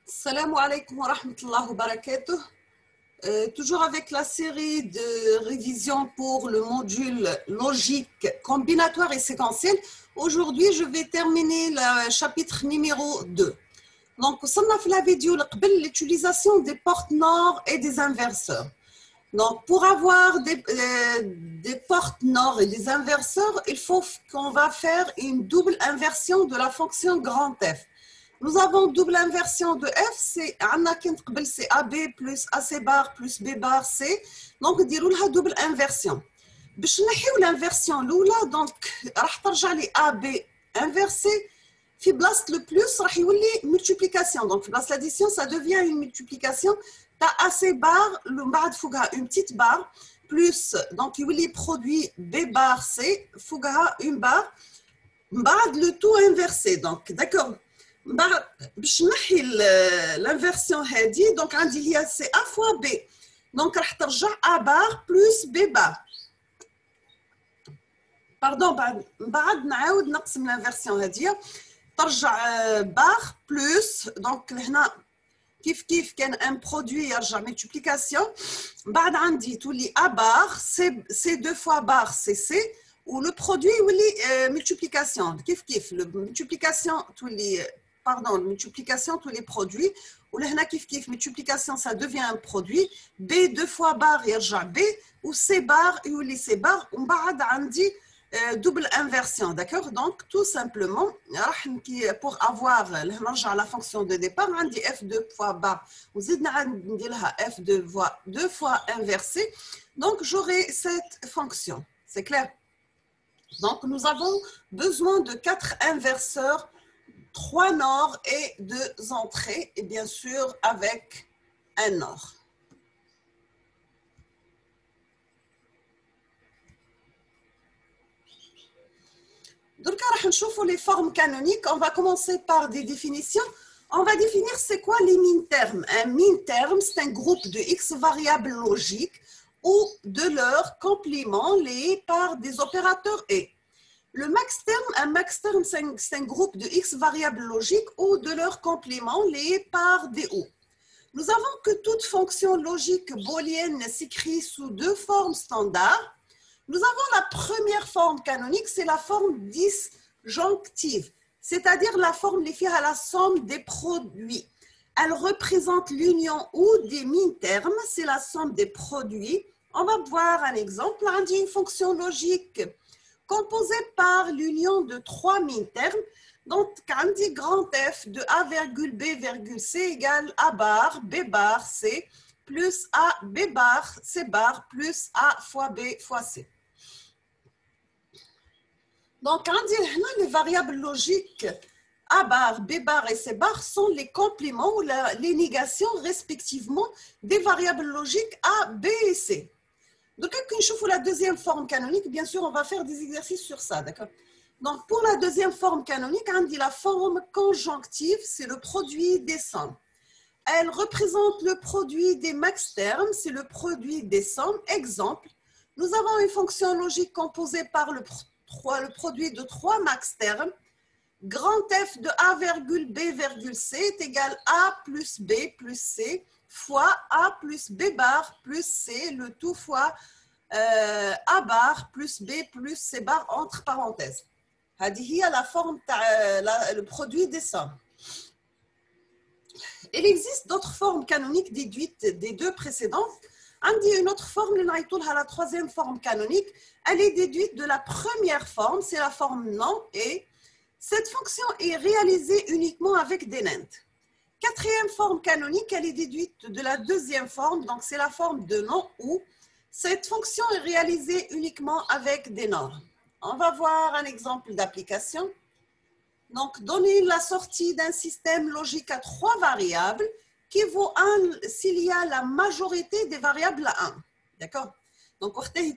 Salam alaikum wa rahmatullahi wa barakatuh. Toujours avec la série de révisions pour le module logique, combinatoire et séquentiel. Aujourd'hui, je vais terminer le chapitre numéro 2. Donc, on a fait la vidéo l'utilisation des portes nord et des inverseurs. Donc, pour avoir des portes nord et des inverseurs, il faut qu'on va faire une double inversion de la fonction grand F. Nous avons double inversion de F, c'est AB plus AC bar plus B bar C. Donc, on va double inversion. Pour l'inversion, donc, on va AB inversé. في بلاصه le plus راح يولي multiplication. Donc في بلاصه l'addition ça devient une multiplication. تاع AC bar من بعد فوقها une petite barre plus donc يولي produit B bar C فوقها une barre من بعد le tout inversé. Donc d'accord. بعد باش نحي l'inversion هذه donc عندي هي C A fois B. Donc راح ترجع A bar plus B bar. Pardon بعد نعاود نقسم l'inversion هذه ترجع بار بلس دونك هنا كيف كان ان برودوي يرجع ملتيبليكاسيون بعد عندي تولي ا بار سي دو فوا بار سي سي ولو برودوي يولي ملتيبليكاسيون كيف الملتيبليكاسيون تولي باردون الملتيبليكاسيون تولي برودوي ولهنا كيف ملتيبليكاسيون ça devient un produit b deux fois bar يرجع b و c bar يولي c bar ومن بعد عندي double inversion, d'accord? Donc, tout simplement, pour avoir la fonction de départ, on dit f2 fois bar, ou f2 fois inversé. Donc, j'aurai cette fonction. C'est clair? Donc, nous avons besoin de 4 inverseurs, 3 nord et 2 entrées, et bien sûr, avec un nord. Donc, les formes canoniques, on va commencer par des définitions. On va définir c'est quoi les min-termes. Un min-terme, c'est un groupe de X variables logiques ou de leurs compléments liés par des opérateurs et. Le max-terme, un max-terme, c'est un groupe de X variables logiques ou de leurs compléments liés par des O. Nous avons que toute fonction logique booléenne s'écrit sous 2 formes standards. Nous avons la première forme canonique, c'est la forme disjonctive, c'est-à-dire la forme liée à la somme des produits. Elle représente l'union ou des min-termes, c'est la somme des produits. On va voir un exemple. On dit une fonction logique composée par l'union de 3 min-termes. Donc, on dit grand F de A virgule B virgule C égale A bar, B bar, C, plus A, B bar, C bar, plus A fois B fois C. Donc, on dit les variables logiques A bar, B bar et C bar sont les compléments ou les négations respectivement des variables logiques A, B et C. Donc, quand on chauffe la deuxième forme canonique, bien sûr, on va faire des exercices sur ça, d'accord? Donc, pour la deuxième forme canonique, on dit la forme conjonctive, c'est le produit des sommes. Elle représente le produit des max-termes, c'est le produit des sommes. Exemple, nous avons une fonction logique composée par le produit de 3 max-termes. Grand F de A virgule B virgule C est égal à A plus B plus C fois A plus B bar plus C, le tout fois A bar plus B plus C bar entre parenthèses. هذه هي la forme, le produit des sommes. Il existe d'autres formes canoniques déduites des 2 précédentes. On dit une autre forme, la troisième forme canonique, elle est déduite de la première forme, c'est la forme non, et cette fonction est réalisée uniquement avec des nent. Quatrième forme canonique, elle est déduite de la deuxième forme, donc c'est la forme de non ou. Cette fonction est réalisée uniquement avec des normes. On va voir un exemple d'application. Donc, donner la sortie d'un système logique à 3 variables qui vaut 1 s'il y a la majorité des variables à 1. D'accord? Donc, il y a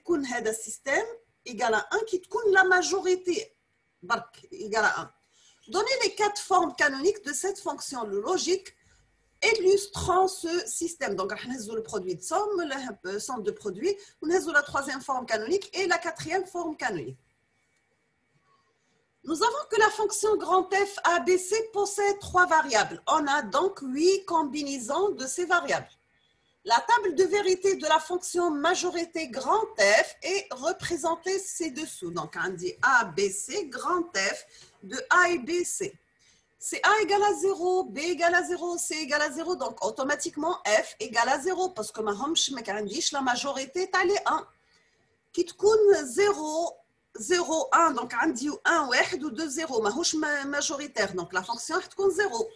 un système égal à 1 qui est la majorité égale à 1. Donner les 4 formes canoniques de cette fonction logique illustrant ce système. Donc, on a le produit de somme, le somme de produits, on a la troisième forme canonique et la quatrième forme canonique. Nous avons que la fonction grand F ABC possède 3 variables. On a donc 8 combinaisons de ces variables. La table de vérité de la fonction majorité grand F est représentée ci-dessous. Donc, on dit ABC grand F de A et B, C. C'est A égale à 0, B égale à 0, C égale à 0. Donc, automatiquement, F égale à 0 parce que la majorité est allée 1. Qui te coûte 0, 0, 1. Donc, on dit 1, 1 ou 2, 0. ماهوش majoritaire. Donc, la fonction est 0.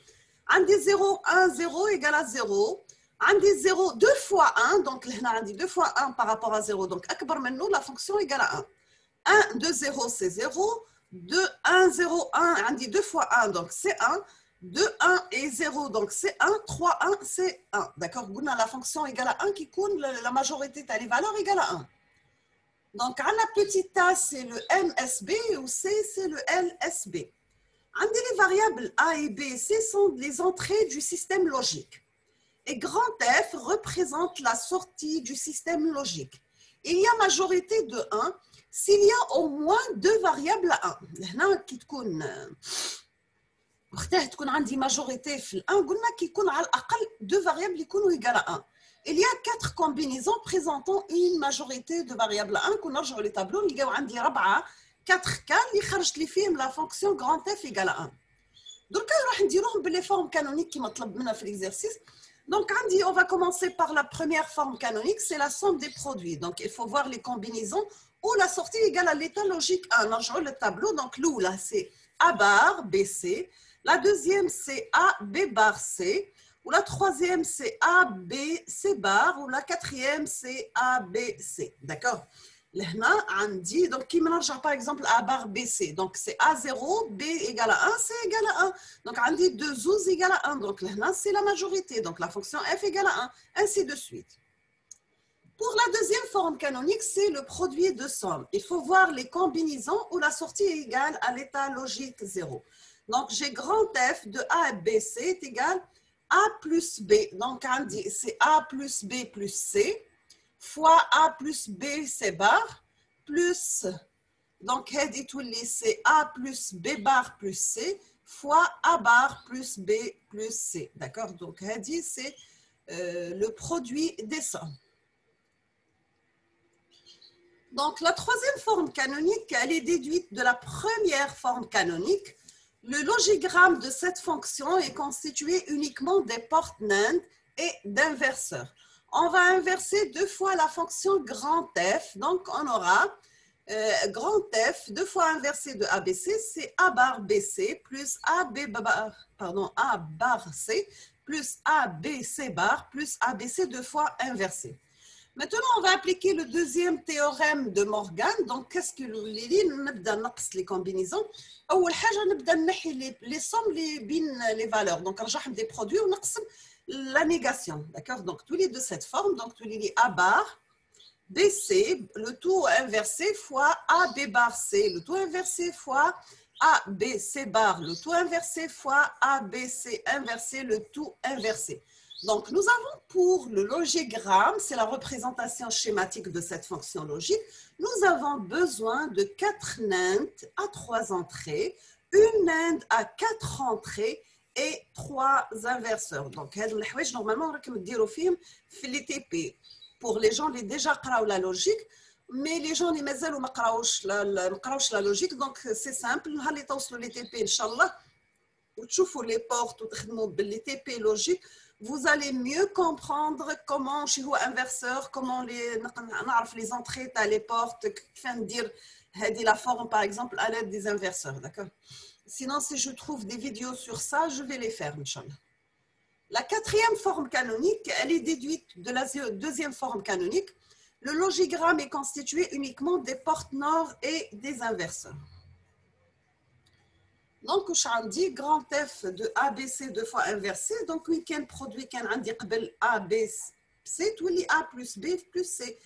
On dit 0, 1, 0 égale à 0. On dit 0, 2 fois 1. Donc, on dit 2 fois 1 par rapport à 0. Donc, la fonction égale à 1. 1, 2, 0, c'est 0. 2, 1, 0, 1, on dit 2 fois 1, donc c'est 1. 2, 1 et 0, donc c'est 1. 3, 1, c'est 1. D'accord? On a la fonction égale à 1 qui compte la majorité de les valeurs égale à 1. Donc, on a petit a, c'est le MSB, ou C, c'est le LSB. On dit les variables A et B et C sont les entrées du système logique. Et grand F représente la sortie du système logique. Il y a majorité de 1 s'il y a au moins 2 variables à 1. هنا كي تكون عندي majorité في 1 قلنا كي يكون على الأقل 2 variables يكونوا égales à 1. Il y a 4 combinaisons présentant une majorité de variables à 1. كون نرجعوا لي طابلو نلقاو عندي 4 cas اللي خرجت لي فيهم la fonction grand F égale à 1. دركا راح نديروهم باللي فورم كانونيك كيما طلب منا في l'exercice. Donc, on va commencer par la première forme canonique, c'est la somme des produits. Donc, il faut voir les combinaisons où la sortie est égale à l'état logique 1. Alors, je vois le tableau. Donc, là, c'est A bar, BC. La deuxième, c'est A, B bar, C. Ou la troisième, c'est A, B, C bar. Ou la quatrième, c'est A, B, C. D'accord? Là, on dit, donc, qui mélange par exemple A bar BC. Donc, c'est A0, B égale à 1, C égale à 1. Donc, on dit 2 12 égale à 1. Donc, là, c'est la majorité. Donc, la fonction F égale à 1, ainsi de suite. Pour la deuxième forme canonique, c'est le produit de somme. Il faut voir les combinaisons où la sortie est égale à l'état logique 0. Donc, j'ai grand F de A et B, C est égal à A plus B. Donc, on dit, c'est A plus B plus C. Fois A plus B, C bar, plus, donc, c'est A plus B bar plus C, fois A bar plus B plus C. D'accord? Donc, c'est le produit des sommes. Donc, la troisième forme canonique, elle est déduite de la première forme canonique. Le logigramme de cette fonction est constitué uniquement des portes NAND et d'inverseurs. On va inverser 2 fois la fonction grand F. Donc, on aura grand F, 2 fois inversé de ABC, c'est A bar BC plus AB bar, pardon, A bar C plus ABC bar plus ABC 2 fois inversé. Maintenant, on va appliquer le deuxième théorème de Morgan. Donc, qu'est-ce que nous allons les combinaisons? أول حاجة نبدأ نحي les sommes les valeurs. Donc, نرجع des produits ونقسم la négation, d'accord? Donc, tous les de cette forme, donc tous les A bar, BC, le tout inversé fois A, B bar, C, le tout inversé fois A, B, C bar, le tout inversé fois A, B, C inversé, le tout inversé. Donc, nous avons pour le logigramme, c'est la représentation schématique de cette fonction logique, nous avons besoin de 4 NAND à 3 entrées, une NAND à 4 entrées, et 3 inverseurs. Donc, normalement, on va les TP. Pour les gens qui ont déjà قراو la logique, mais les gens qui مازالوا ما قراوش la logique, donc c'est simple. نهار توصلوا les TP ان شاء الله وتشوفوا les portes وتخدموا باللي TP logique, vous allez mieux comprendre comment chez vous inverseur, comment نعرف les entrées à les portes, كيف ندير هذه la forme par exemple à l'aide des inverseurs, d'accord? Sinon, si je trouve des vidéos sur ça, je vais les faire, Inch'Allah. La quatrième forme canonique, elle est déduite de la deuxième forme canonique. Le logigramme est constitué uniquement des portes nord et des inverseurs. Donc, je dis grand F de ABC 2 fois inversé. Donc, oui, quel produit qu'un indi قبل ABC, tout les A plus B plus C.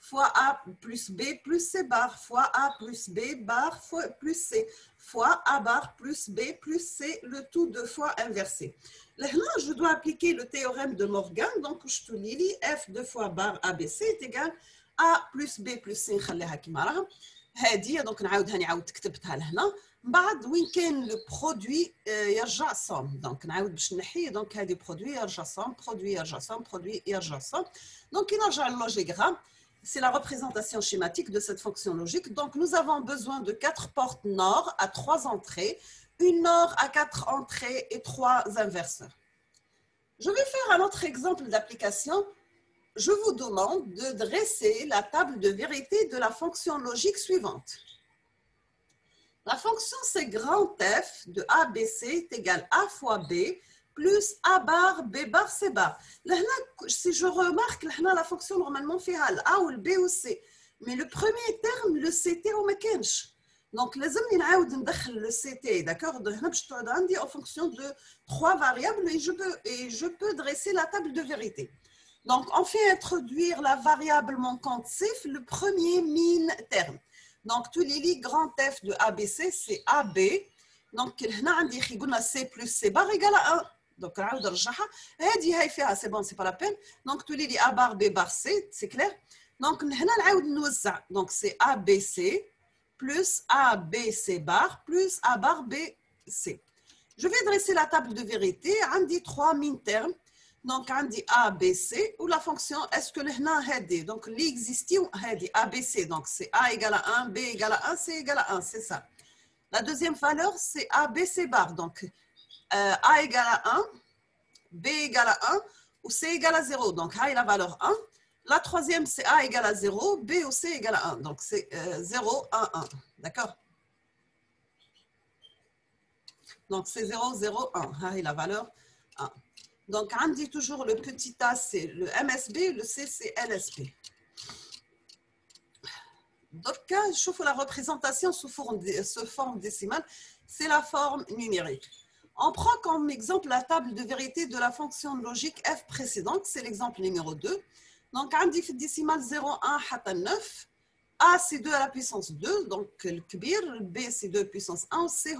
Fois A plus B plus C bar, fois A plus B bar fois plus C, fois A bar plus B plus C, le tout 2 fois inversé. Là, je dois appliquer le théorème de Morgan. Donc, je te lis F 2 fois bar ABC est égal à A plus B plus C. نخليها كما راها. هذه donc نعاودها كتبتها لهنا. بعد وين كان لو برودوي يرجع سوم دونك نعاود باش نحي دونك هذه برودوي يرجع سوم برودوي يرجع سوم برودوي يرجع سوم دونك نرجع للوجيغرام. C'est la représentation schématique de cette fonction logique. Donc, nous avons besoin de 4 portes nord à 3 entrées, une nord à 4 entrées et 3 inverseurs. Je vais faire un autre exemple d'application. Je vous demande de dresser la table de vérité de la fonction logique suivante. La fonction, c'est grand F de ABC est égal à fois B plus A bar, B bar, C bar. Là, si je remarque, là, la fonction, normalement, fait le A ou le B ou le C. Mais le premier terme, le CT, on ne peut. Donc, لازم نعاود ندخل le CT, d'accord? هنا باش تعود عندي en fonction de 3 variables et je peux dresser la table de vérité. Donc, on fait introduire la variable manquante C, le premier min terme. Donc, tous les grand F de ABC, c'est AB. Donc, هنا عندي قلنا C plus C bar égale à 1. Donc, نعاود نرجعها. هذه هي فيها c'est bon, c'est pas la peine. Donc, tous les A bar, B bar, C, c'est clair. Donc, هنا نعاود نوزع. Donc, c'est ABC plus ABC bar plus A bar, B, C. Je vais dresser la table de vérité. عندي 3 min termes. Donc, on dit ABC ou la fonction, est-ce que le هنا donc l'existing ABC, donc c'est A égale à 1, B égale à 1, C égale à 1, c'est ça. La deuxième valeur, c'est ABC bar, donc A égale à 1, B égale à 1 ou C égale à 0, donc A est la valeur 1. La troisième, c'est A égale à 0, B ou C égale à 1, donc c'est 0, 1, 1, d'accord? Donc c'est 0, 0, 1, A est la valeur 1. Donc, on dit toujours le petit a, c'est le MSB, le C, c'est LSB. Donc, je fais la représentation sous forme décimale, c'est la forme numérique. On prend comme exemple la table de vérité de la fonction logique f précédente, c'est l'exemple numéro 2. Donc, on dit décimale 0, 1, حتى 9. A, c'est 2 à la puissance 2, donc le kbir, B, c'est 2 puissance 1, C,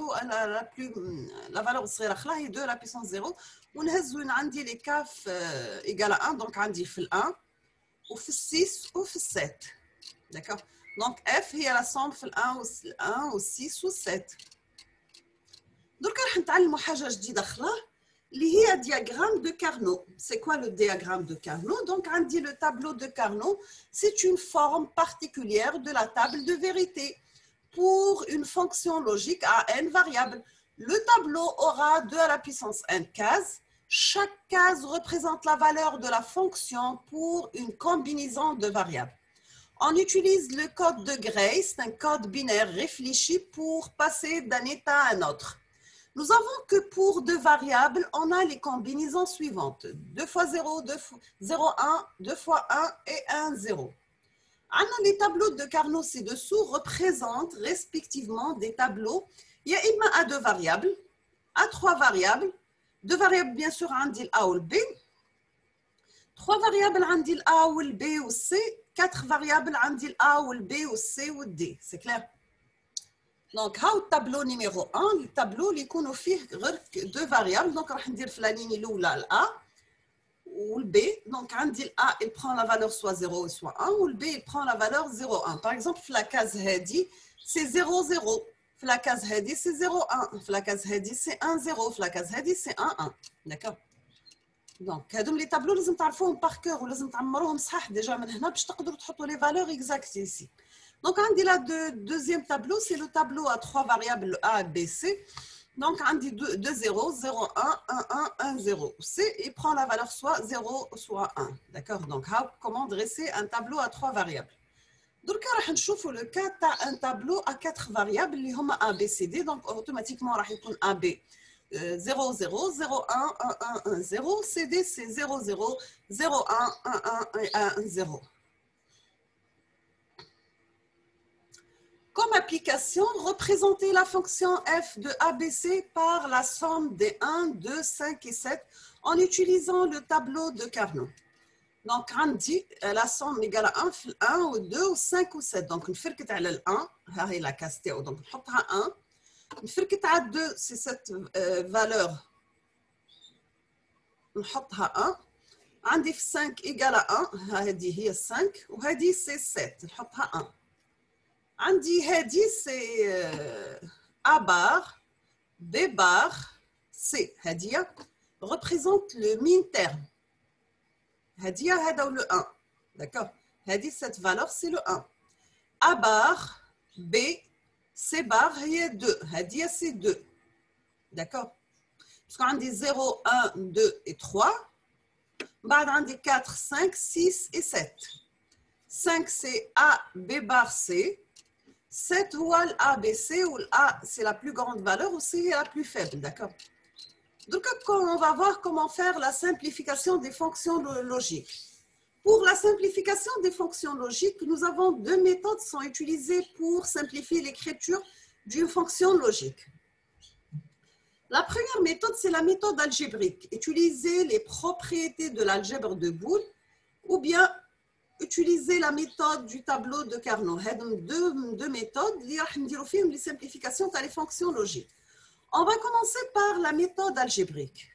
la valeur est 2 à la puissance 0. ونهزو عندي les كاف égale à 1 donc عندي في ال 1 وفي ال 6 وفي ال 7 d'accord donc F هي la somme في ال 1 وال 6 وال 7 درك راح نتعلموا حاجه جديده اخرى اللي هي diagramme de Carnot. C'est quoi le diagramme de Carnot? Donc عندي le tableau de Carnot, c'est une forme particulière de la table de vérité pour une fonction logique à n variables. Le tableau aura 2 à la puissance n cases. Chaque case représente la valeur de la fonction pour une combinaison de variables. On utilise le code de Gray, c'est un code binaire réfléchi pour passer d'un état à un autre. Nous avons que pour 2 variables, on a les combinaisons suivantes. 2 fois 0, 0, 1, 2 fois 1 et 1, 0. Les tableaux de Carnot ci-dessous représentent respectivement des tableaux. Il y a imma à 2 variables, à 3 variables. 2 variables, bien sûr, عندي ال A ou le B. 3 variables, عندي ال A ou le B ou C. 4 variables, عندي ال A ou le B ou C ou D. C'est clair? Donc, هاو التابلو numéro 1, التابلو اللي يكونوا فيه غير 2 variables. Donc, راح ندير في la ligne الأولى ال A ou le B. Donc, عندي ال A, il prend la valeur soit 0 ou soit 1, ou le B, il prend la valeur 0, 1. Par exemple, في la case هادي, c'est 0, 0. في la case هادي, c'est 0, 1. في la case هادي, c'est 1, 0. في la case هادي, c'est 1, 1. D'accord? Donc, هادوم les tableaux لازم تعرفوهم par cœur ولازم تعمروهم صح déjà من هنا باش تقدروا تحطوا les valeurs exactes ici. Donc, on dit là, le deuxième tableau, c'est le tableau à 3 variables A, B, C. Donc, on dit 2, 0, 0, 1, 1, 1, 1, 0. C, il prend la valeur soit 0, soit 1. D'accord? Donc, comment dresser un tableau à 3 variables? Donc, on va le cas d'un tableau à 4 variables, qui sont A, B, C, D. Donc, automatiquement, on va prendre A, B. 0, 0, 0, 1, 1, 1, 1, 0. CD, c'est 0, 0, 0, 1, 1, 1, 1, 0. Comme application, représenter la fonction f de ABC par la somme des 1, 2, 5 et 7 en utilisant le tableau de Carnot. Donc, on dit la somme égale à 1 ou 2 ou 5 ou 7. Donc, on fait que tu le 1, c'est la case Théo. Donc, on fait 1. On fait que tu as 2, c'est cette valeur. On fait 1. On dit 5 égale à 1, c'est 5. Ou c'est 7. On fait 1. عندي هذه سي A bar, B bar, C. Hadia représente le min-terme. Hadia, hada ou le 1. D'accord? Hadi, cette valeur, c'est le 1. A bar, B, C bar, il y a 2. Hadia, c'est 2. D'accord? Parce qu'on a des 0, 1, 2 et 3. On a des 4, 5, 6 et 7. 5, c'est A, B bar, C. 7 ou A, B, C, où A, c'est la plus grande valeur, ou C est la plus faible. D'accord? Donc, on va voir comment faire la simplification des fonctions logiques. Pour la simplification des fonctions logiques, nous avons deux méthodes qui sont utilisées pour simplifier l'écriture d'une fonction logique. La première méthode, c'est la méthode algébrique. Utiliser les propriétés de l'algèbre de Boole ou bien utiliser la méthode du tableau de Carnot. Deux méthodes qui ont les simplifications des fonctions logiques. On va commencer par la méthode algébrique.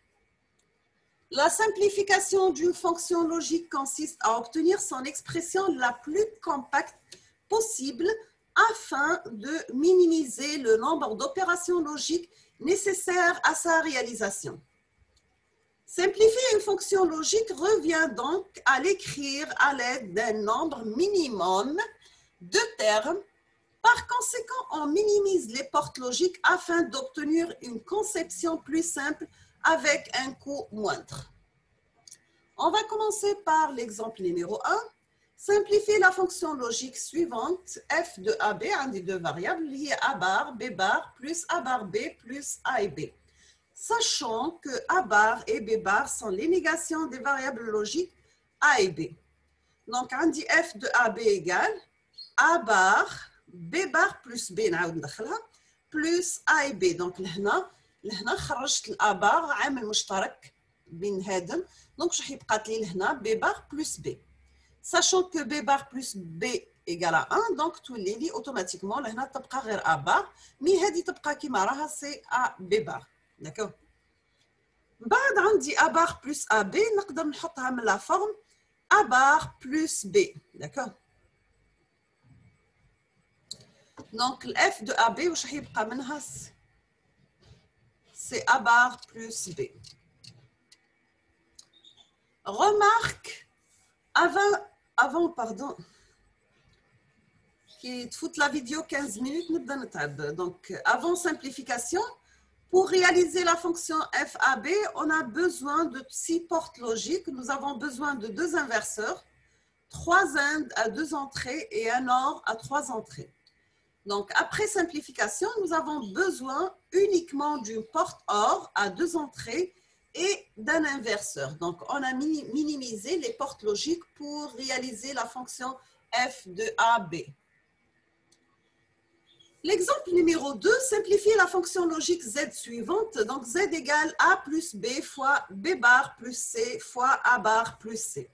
La simplification d'une fonction logique consiste à obtenir son expression la plus compacte possible afin de minimiser le nombre d'opérations logiques nécessaires à sa réalisation. Simplifier une fonction logique revient donc à l'écrire à l'aide d'un nombre minimum de termes. Par conséquent, on minimise les portes logiques afin d'obtenir une conception plus simple avec un coût moindre. On va commencer par l'exemple numéro 1. Simplifier la fonction logique suivante, f de AB, un des deux variables, liées A bar, B bar, plus A bar B, plus A et B. Sachant que A bar et B bar sont les négations des variables logiques A et B. Donc, on dit f de AB égale A bar, B bar plus B, plus A et B. Donc, là, خرجت الA bar عامل مشترك بين هادم. Donc, je vais prendre B bar plus B. Sachant que B bar plus B égale à 1, donc tout les lit automatiquement, là, تبقى غير A bar, mais هذه تبقى كيما راها c'est A B bar. D'accord? بعد عندي A bar plus AB, نقدر نحطها من la forme A bar plus B. D'accord? Donc, le f de AB, وش حيبقى منها c'est A bar plus B. Remarque, pardon, qui te fout la vidéo 15 minutes, donc avant simplification, pour réaliser la fonction FAB, on a besoin de 6 portes logiques. Nous avons besoin de 2 inverseurs, 3 indes à 2 entrées et un OR à 3 entrées. Donc, après simplification, nous avons besoin uniquement d'une porte OR à 2 entrées et d'un inverseur. Donc, on a minimisé les portes logiques pour réaliser la fonction f de AB. L'exemple numéro 2, simplifier la fonction logique z suivante. Donc, z égale A plus B fois B bar plus C fois A bar plus C.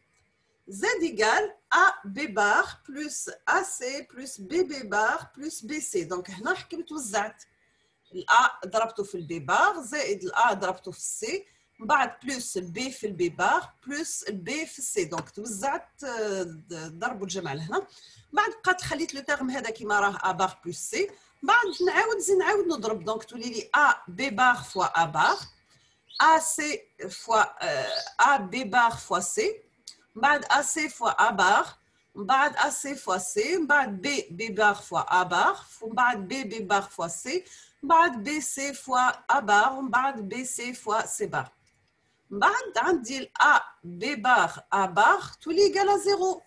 Z égale A B bar plus AC plus BB bar plus BC. Donc, هنا حكمت وزعت الA ضربته في الB bar زائد الA ضربته في الC. بعد بلس البي في البي بار بلس البي في السي. دونك توزعت ضرب والجمع لهنا. بعد بقات خليت لو تيرم هذا كيما راه ا بار بلس سي. بعد نعاود نضرب. دونك تولي لي ا بي بار فوا ا بار ا سي فوا ا بي بار فوا سي. بعد ا سي فوا ا بار. بعد ا سي فوا سي. بعد بي بي بار فوا ا بار. بعد بي بي بار فوا سي. بعد بي سي فوا ا بار. وبعد بي سي فوا سي بار. بعد عندي الA B bar A bar تولي إيجال 0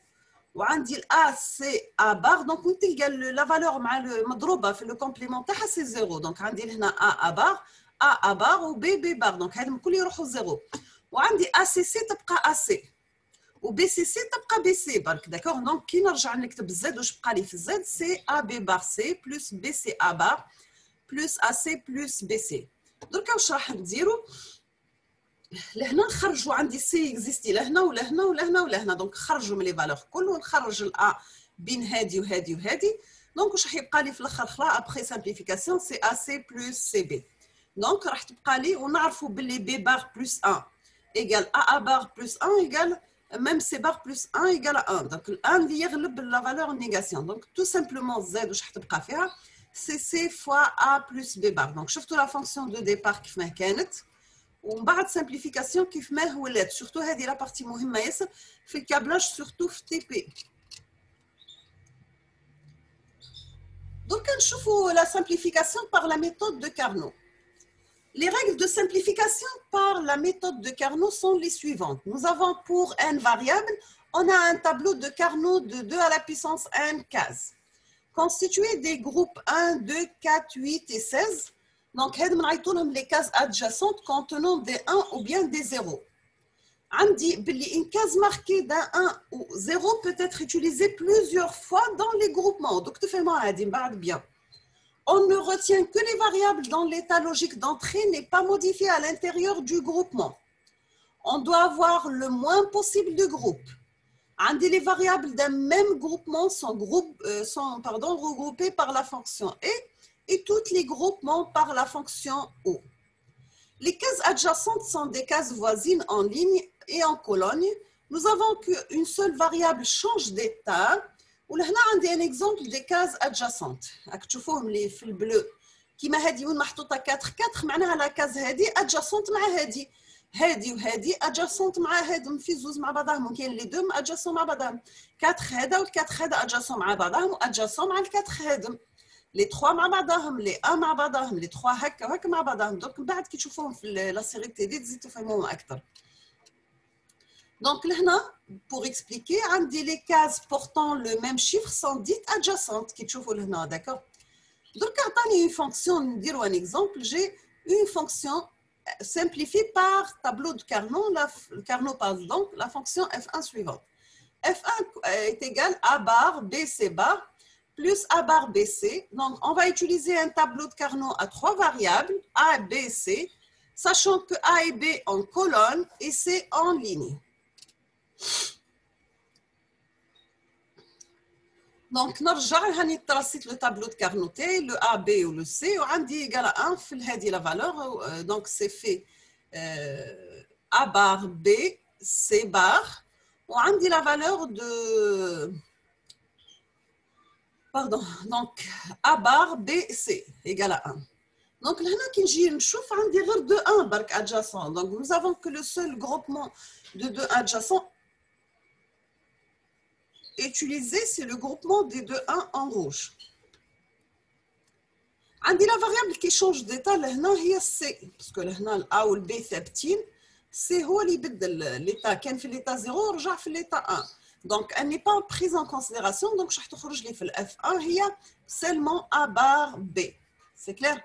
وعندي الA C A bar دونك وين تلقى لا فالور مع المضروبة في لو كومبليمون تاعها سي 0 دونك عندي هنا A A bar A A bar و B B bar دونك هادم الكل يروحوا 0 وعندي A C C تبقى A C و B C C تبقى B C برك داكوغ دونك كي نرجع نكتب الزد واش بقى لي في الزد سي A B bar C بلس B C A bar بلس A C بلس B C. دركا واش راح نديرو لهنا نخرجوا عندي سي اكزيستي لهنا ولهنا ولهنا ولهنا دونك خرجوا من لي فالور كل ونخرج الA بين هادي وهادي وهادي دونك واش راح يبقى لي في الاخر خلا ابري سامبليفيكاسيون سي A C بلس سي بي. دونك راح تبقى لي ونعرفوا باللي بي بار بلس 1 ايغال A بار بلس 1 ايغال ميم سي بار بلس 1 ايغال 1 دونك الان اللي يغلب لا فالور نيغاسيون. دونك تو سامبلومون زد واش راح تبقى فيها c'est C fois A plus B bar. Donc, شفتوا la fonction de départ كيف ما كانت ومن بعد simplification كيف ما ولات. surtout هذه la partie مهمة ياسر في الكابلاج surtout في TP. Donc, نشوفوا la simplification par la méthode de Carnot. Les règles de simplification par la méthode de Carnot sont les suivantes. Nous avons pour n variables, on a un tableau de Carnot de 2 à la puissance n cases, constitué des groupes 1, 2, 4, 8 et 16. Donc, les cases adjacentes contenant des 1 ou bien des 0. Une case marquée d'un 1 ou 0 peut être utilisée plusieurs fois dans les groupements. Donc, bien. On ne retient que les variables dont l'état logique d'entrée n'est pas modifié à l'intérieur du groupement. On doit avoir le moins possible de groupes. Les variables d'un même groupement sont regroupées par la fonction et tous les groupements par la fonction O. Les cases adjacentes sont des cases voisines en ligne et en colonne. Nous avons qu'une seule variable change d'état. وهنا عندي un exemple des cases adjacentes. راك تشوفوهم لي في البلو كيما هذه وين محطوطه 4 4 معناها لا كاز هذه adjacente مع هذه وهذه adjacente مع هذم في زوز مع بعضهم كاين لي دو adjacent مع بعضهم 4 هذا و4 هذا adjacent مع بعضهم adjacent مع ال4 هذم لي 3 مع بعضهم لي 1 مع بعضهم لي 3 هكا وهكا مع بعضهم دونك من بعد كي تشوفوهم في لا سيري تي دي تزيدوا تفهموهم اكثر. Donc, pour expliquer, les cases portant le même chiffre sont dites adjacentes. D'accord? Donc, quand une fonction, nous dire un exemple, j'ai une fonction simplifiée par tableau de Carnot. Le Carnot passe donc la fonction f1 suivante. f1 est égal à bar bc bar plus a bar bc. Donc, on va utiliser un tableau de Carnot à 3 variables, a, b, c, sachant que a et b en colonne et c en ligne. Donc, نرجع هاني ترسيت le tableau de Carnot, le A, B ou le C, وعندي égal à 1 في هذه la valeur. Donc, c'est fait A bar B, C bar, وعندي la valeur de... Pardon, donc A bar B, C égal à 1. Donc, là, كي نجي نشوف عندي غير de 1 برك adjacent. Donc, nous avons que le seul groupement de 2 adjacents utilisé, c'est le groupement des deux 1 en rouge. عندي la variable qui change d'état لهنا هي C, parce que لهنا ال A ou le B ثابتين, C هو اللي يبدل l'état, كان في l'état 0 رجع في l'état 1. Donc, elle n'est pas prise en considération, donc je vais تخرج لي في ال F1 هي seulement A bar B. C'est clair?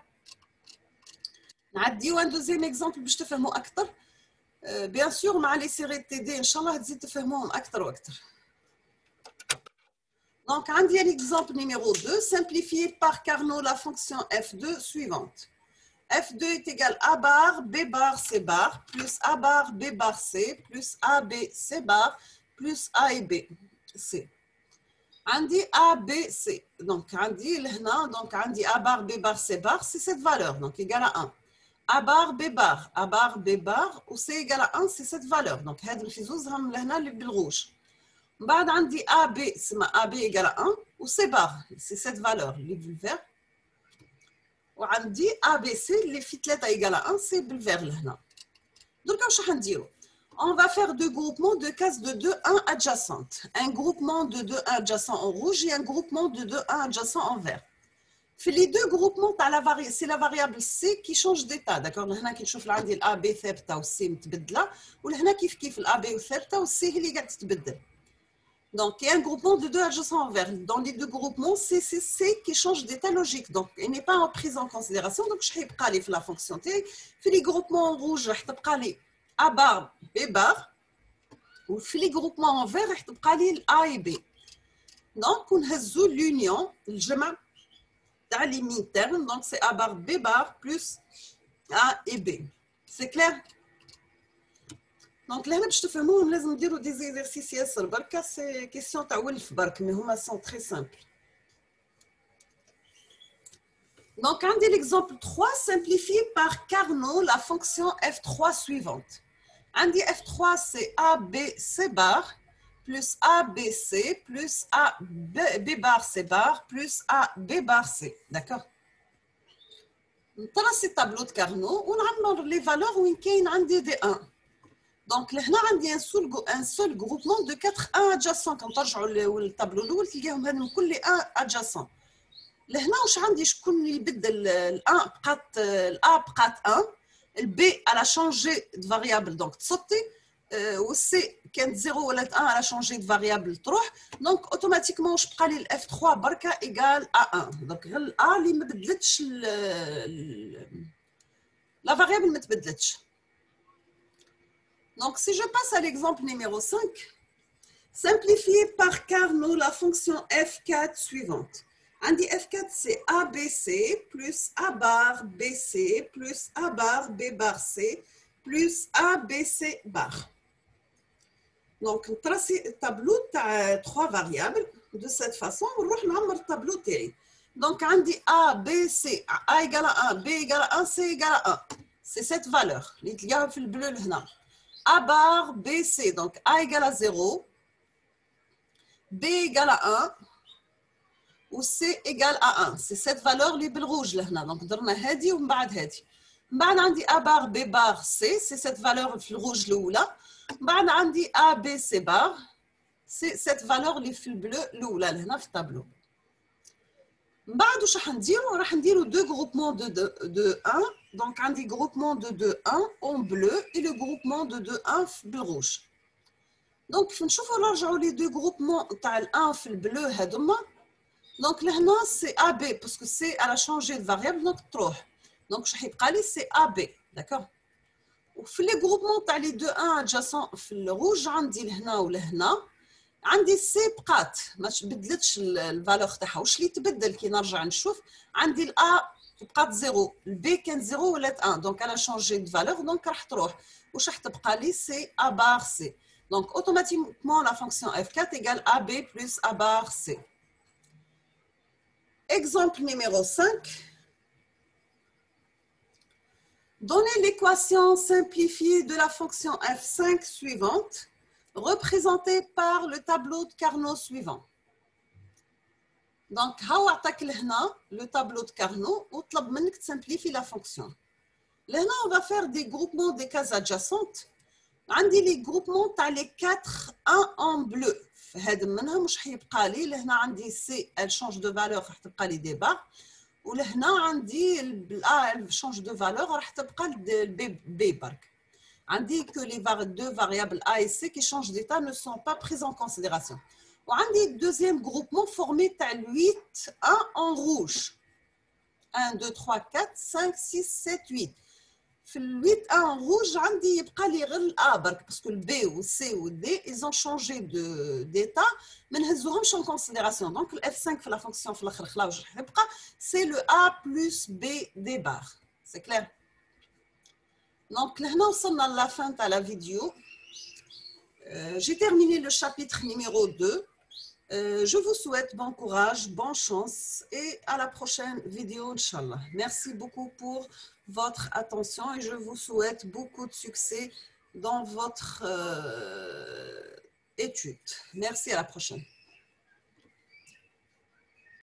نعديو un deuxième exemple باش تفهموا أكثر. Bien sûr, مع les séries TD إن شاء الله تزيد تفهموهم أكثر وأكثر. Donc, on dit l'exemple numéro 2, simplifié par Carnot la fonction f2 suivante. f2 est égal à a bar, b bar, c bar, plus a bar, b bar, c, plus a, b, c bar, plus a et b, c. On dit a, b, c. Donc, on dit a bar, b bar, c bar, c'est cette valeur, donc égal à 1. a bar, b bar, ou c égal à 1, c'est cette valeur. Donc, هاد الفيزوز هم لهنا اللي بالrouge. بعد عندي AB AB égale à 1 و C bar, c'est cette valeur اللي بالvert. وعندي ABC اللي في 3 égale à 1 c'est بالvert لهنا. دركا واش راح نديرو؟ On va faire deux groupements de cases de 2 1 adjacentes. Un groupement de 2 1 adjacent en rouge et un groupement de 2 1 adjacent en vert. في les deux groupements c'est la variable C qui change d'état. D'accord? لهنا كي نشوف عندي ال AB ثابته و C متبدله ولهنا كيف ال AB ثابته و C هي اللي قاعده تتبدل. Donc, il y a un groupement de 2 adjacents en vert. Dans les deux groupements, c'est C qui change d'état logique. Donc, il n'est pas prise en considération. Donc, je vais aller la fonction T. Puis les groupements en rouge, je vais aller A bar, B bar. Ou puis les groupements en vert, je vais aller A et B. Donc, on a l'union, le jema, dans les mi-termes. Donc, c'est A bar, B bar plus A et B. C'est clair? Donc, là, je te fais moi, on dire des exercices sur barka, c'est question de Wolf bark, mais huma sont très simples. Donc, on dit l'exemple 3, simplifié par Carnot la fonction f3 suivante. On dit f3, c'est a, b, c bar, plus ABC plus A B bar C bar plus A B bar C. D'accord? نطرس التابلو de Carnot ونعمر les valeurs وين كاين عندي دي 1. Donc هنا عندي un seul groupement de 4 1 adjacent. كون ترجعوا للتابلو الاول تلقاهم هذم كل 1 adjacent. لهنا واش عندي شكون اللي يبدل ال1 بقات الA بقات 1 الB elle a changé de variable donc تصطي والسي كانت 0 ولات 1 elle a changé de variable تروح دونك اوتوماتيكمون واش بقى لي الاف 3 بركه ايكال A1 دونك غير الA اللي ما بدلتش لا variable ما تبدلتش. Donc si je passe à l'exemple numéro 5, simplifiez par Carnot la fonction f4 suivante. عندي f4 c'est ABC plus A bar BC plus A bar B bar C plus ABC bar. Donc, tracer le tableau de 3 variables de cette façon. On va le tableau تاعي. Donc, on dit A, B, C. A égale à 1, B égale à 1, C égale à 1. C'est cette valeur. اللي تلقاها في البلو لهنا. A bar, B, C. Donc, A égale à 0. B égale à 1. Ou C égale à 1. C'est cette valeur اللي بالrouge لهنا. Donc, درنا هذه ومن بعد هذه. من بعد عندي A bar, B bar, C. C'est cette valeur في الrouge الأولى. بعد عندي A, B, C bar. C'est cette valeur اللي في البلو الأولى لهنا في التابلو. بعد واش راح نديرو؟ راح نديرو دو groupements de 1. Donc عندي groupement de 2 1 en bleu et le groupement de 2 1 بالrouge. Donc كيف نشوفوا نرجعوا لي دو groupements تاع ال1 في البلو هذوما. Donc لهنا سي AB باسكو سي elle a changé de variable donc تروح. Donc واش راح يبقى لي سي AB. D'accord? وفي لي جروبمون تاع لي 2 1 adjacent في الروج عندي لهنا ولهنا عندي سي بقات ما تبدلتش الفالور تاعها. واش اللي تبدل كي نرجع نشوف عندي الA بقات 0 الB كان 0 ولات 1 دونك انا شونجي دو فالور دونك راح تروح. واش راح تبقى لي سي A bar C. دونك اوتوماتيكمون لا فونكسيون f4 égale AB plus A bar C. Exemple numéro 5. Donnez l'équation simplifiée de la fonction f5 suivante, représentée par le tableau de Carnot suivant. Donc, le tableau de Carnot, on simplifier la fonction. Là, on va faire des groupements des cases adjacentes. On a les groupements les 4 1 en bleu. C, elle change de valeur, elle des barres. ولهنا عندي ال change de valeur راح تبقى ال B برك. عندي que les deux variables A et C qui changent d'état ne sont pas prises en considération. وعندي deuxième groupement formé تاع 8 1 en rouge. 1 2 3 4 5 6 7 8. في ال 8 1 en rouge عندي يبقى لي غير A برك باسكو ال B و C و D ils ont changé d'état. ما نهزوهمش en considération. Donc le F5 في la fonction في الاخر خلا واش راح يبقى c'est le A plus B des barres. C'est clair? Donc لهنا وصلنا à la fin de la vidéo. J'ai terminé le chapitre numéro 2. Je vous souhaite bon courage, bonne chance et à la prochaine vidéo, Inch'Allah. Merci beaucoup pour votre attention et je vous souhaite beaucoup de succès dans votre étude. Merci, à la prochaine.